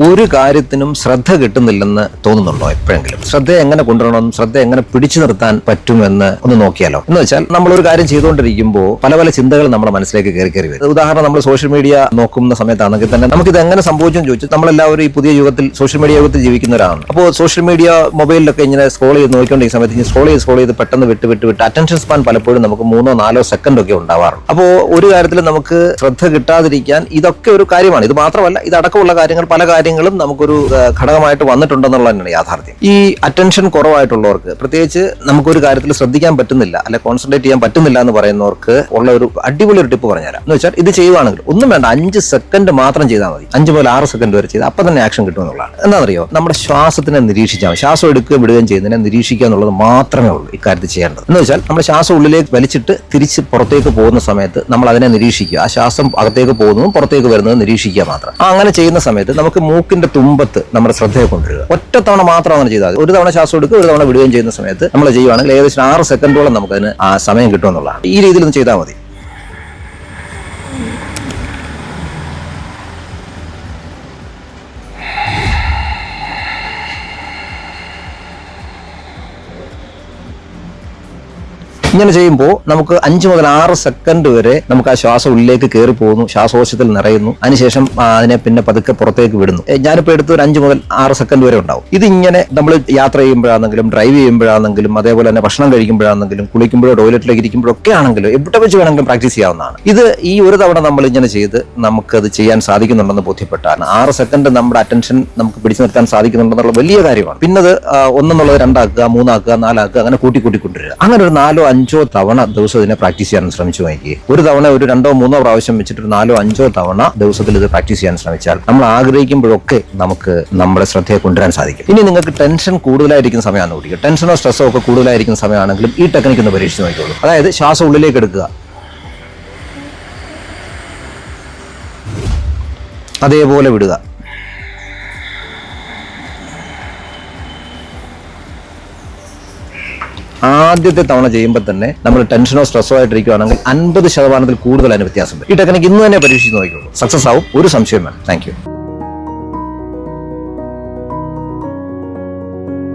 ഒരു കാര്യത്തിനും ശ്രദ്ധ കിട്ടുന്നില്ലെന്ന് തോന്നുന്നുണ്ടോ എപ്പോഴെങ്കിലും? ശ്രദ്ധ എങ്ങനെ കൊണ്ടുവരണം, ശ്രദ്ധ എങ്ങനെ പിടിച്ചു നിർത്താൻ പറ്റുമെന്ന് ഒന്ന് നോക്കിയാലോ. എന്ന് വെച്ചാൽ നമ്മളൊരു കാര്യം ചെയ്തുകൊണ്ടിരിക്കുമ്പോൾ പല പല ചിന്തകൾ നമ്മുടെ മനസ്സിലേക്ക് കയറി വരും. ഉദാഹരണം, നമ്മൾ സോഷ്യൽ മീഡിയ നോക്കുന്ന സമയത്താണെങ്കിൽ തന്നെ നമുക്കിത് എങ്ങനെ സംഭവിച്ചെന്ന് ചോദിച്ചു. നമ്മളെല്ലാവരും ഈ പുതിയ യുഗത്തിൽ, സോഷ്യൽ മീഡിയ യുഗത്തിൽ ജീവിക്കുന്നവരാണ്. അപ്പോൾ സോഷ്യൽ മീഡിയ മൊബൈലിലൊക്കെ ഇങ്ങനെ സ്ക്രോൾ ചെയ്ത് നോക്കിക്കൊണ്ടിരിക്കുന്ന സമയത്ത് സ്ക്രോൾ ചെയ്ത് പെട്ടെന്ന് വിട്ട് അറ്റൻഷൻ സ്പാൻ പലപ്പോഴും നമുക്ക് 3-4 സെക്കൻഡ് ഒക്കെ ഉണ്ടാവാറുണ്ട്. അപ്പോൾ ഒരു കാര്യത്തിൽ നമുക്ക് ശ്രദ്ധ കിട്ടാതിരിക്കാൻ ഇതൊക്കെ ഒരു കാര്യമാണ്. ഇത് മാത്രമല്ല, ഇതടക്കമുള്ള കാര്യങ്ങൾ, പല കാര്യങ്ങളും നമുക്കൊരു ഘടകമായിട്ട് വന്നിട്ടുണ്ടെന്നുള്ള തന്നെയാണ് യാഥാർത്ഥ്യം. ഈ അറ്റൻഷൻ കുറവായിട്ടുള്ളവർക്ക്, പ്രത്യേകിച്ച് നമുക്കൊരു കാര്യത്തിൽ ശ്രദ്ധിക്കാൻ പറ്റുന്നില്ല, അല്ലെ കോൺസെൻട്രേറ്റ് ചെയ്യാൻ പറ്റുന്നില്ല എന്ന് പറയുന്നവർക്ക് ഉള്ള ഒരു അടിപൊളി ഒരു ടിപ്പ് പറഞ്ഞുതരാം. എന്ന് വെച്ചാൽ, ഇത് ചെയ്യുവാണെങ്കിൽ ഒന്നും വേണ്ട, 5 സെക്കൻഡ് മാത്രം ചെയ്താൽ മതി. 5 മുതൽ 6 സെക്കൻഡ് വരെ ചെയ്താൽ അപ്പം തന്നെ ആക്ഷൻ കിട്ടുമെന്നുള്ളതാണ്. എന്താണെന്നറിയോ? നമ്മുടെ ശ്വാസത്തിനെ നിരീക്ഷിച്ചാൽ മതി. ശ്വാസം എടുക്കുകയും വിടുകയും ചെയ്യുന്നതിനെ നിരീക്ഷിക്കുക എന്നുള്ളത് മാത്രമേ ഉള്ളൂ ഇക്കാര്യത്തിൽ ചെയ്യേണ്ടത്. എന്ന് വെച്ചാൽ, നമ്മുടെ ശ്വാസം ഉള്ളിലേക്ക് വലിച്ചിട്ട് തിരിച്ച് പുറത്തേക്ക് പോകുന്ന സമയത്ത് നമ്മൾ അതിനെ നിരീക്ഷിക്കുക. ആ ശ്വാസം അകത്തേക്ക് പോകുന്നതും പുറത്തേക്ക് വരുന്നതും നിരീക്ഷിക്കുക മാത്രം. അങ്ങനെ ചെയ്യുന്ന സമയത്ത് നമുക്ക് മൂക്കിന്റെ തുമ്പത്ത് നമ്മുടെ ശ്രദ്ധയെ കൊണ്ടുവരിക. ഒറ്റത്തവണ മാത്രം അങ്ങനെ ചെയ്താൽ മതി. ഒരു തവണ ശ്വാസം എടുക്കുക, ഒരു തവണ വിടുകയും ചെയ്യുന്ന സമയത്ത് നമ്മൾ ചെയ്യുവാണെങ്കിൽ ഏകദേശം 6 സെക്കൻഡോളം നമുക്കതിന് ആ സമയം കിട്ടുമെന്നുള്ളതാണ്. ഈ രീതിയിൽ ഒന്ന് ചെയ്താൽ മതി. ഇങ്ങനെ ചെയ്യുമ്പോൾ നമുക്ക് 5 മുതൽ 6 സെക്കൻഡ് വരെ നമുക്ക് ആ ശ്വാസം ഉള്ളിലേക്ക് കയറി പോകുന്നു, ശ്വാസകോശത്തിൽ നിറയുന്നു. അതിനുശേഷം അതിനെ പിന്നെ പതുക്കെ പുറത്തേക്ക് വിടുന്നു. ഞാനിപ്പോൾ എടുത്ത് ഒരു 5 മുതൽ 6 സെക്കൻഡ് വരെ ഉണ്ടാവും. ഇതിങ്ങനെ നമ്മൾ യാത്ര ചെയ്യുമ്പോഴാണെങ്കിലും, ഡ്രൈവ് ചെയ്യുമ്പോഴാണെങ്കിലും, അതേപോലെ തന്നെ ഭക്ഷണം കഴിക്കുമ്പോഴാണെങ്കിലും, കുളിക്കുമ്പോഴോ ടോയ്ലറ്റിലേക്ക് ഇരിക്കുമ്പോഴൊക്കെ ആണെങ്കിലും, എവിടെ വെച്ച് വേണമെങ്കിലും പ്രാക്ടീസ് ചെയ്യാവുന്നതാണ്. ഇത് ഈ ഒരു തവണ നമ്മൾ ഇങ്ങനെ ചെയ്ത് നമുക്കത് ചെയ്യാൻ സാധിക്കുന്നുണ്ടെന്ന് ബോധ്യപ്പെട്ടാണ് 6 സെക്കൻഡ് നമ്മുടെ അറ്റൻഷൻ നമുക്ക് പിടിച്ചു നിർത്താൻ സാധിക്കുന്നുണ്ടെന്നുള്ള വലിയ കാര്യമാണ്. പിന്നെ അത് 1 എന്നുള്ളത് 2 ആക്കുക, 3 ആക്കുക, 4 ആക്കുക, അങ്ങനെ കൂട്ടിക്കൊണ്ടിരിക്കുക. അങ്ങനെ ഒരു 4-5 തവണ ദിവസം ഇതിനെ പ്രാക്ടീസ് ചെയ്യാൻ ശ്രമിച്ചു നോക്കി. ഒരു തവണ ഒരു 2-3 പ്രാവശ്യം വെച്ചിട്ട് 4-5 തവണ ദിവസത്തിൽ ഇത് പ്രാക്ടീസ് ചെയ്യാൻ ശ്രമിച്ചാൽ നമ്മൾ ആഗ്രഹിക്കുമ്പോഴൊക്കെ നമുക്ക് നമ്മുടെ ശ്രദ്ധയെ കൊണ്ടുവരാൻ സാധിക്കും. ഇനി നിങ്ങൾക്ക് ടെൻഷൻ കൂടുതലായിരിക്കുന്ന സമയമാണ് കൂടിക്കുക, ടെൻഷനോ സ്ട്രെസ്സോ ഒക്കെ കൂടുതലായിരിക്കുന്ന സമയമാണെങ്കിലും ഈ ടെക്നിക്ക് ഒന്ന് പരീക്ഷിച്ച് നോക്കിക്കോളൂ. അതായത് ശ്വാസം ഉള്ളിലേക്ക് എടുക്കുക, അതേപോലെ വിടുക. ആദ്യത്തെ തവണ ചെയ്യുമ്പോൾ തന്നെ നമ്മൾ ടെൻഷനോ സ്ട്രെസ്സോ ആയിട്ടിരിക്കുകയാണെങ്കിൽ 50% കൂടുതൽ അതിന് വ്യത്യാസം വരും. ഈ ടെക്നിക്ക് ഇന്ന് തന്നെ പരീക്ഷിച്ച് നോക്കിക്കോളൂ. സക്സസ് ആവും, ഒരു സംശയം വേണം. Thank you.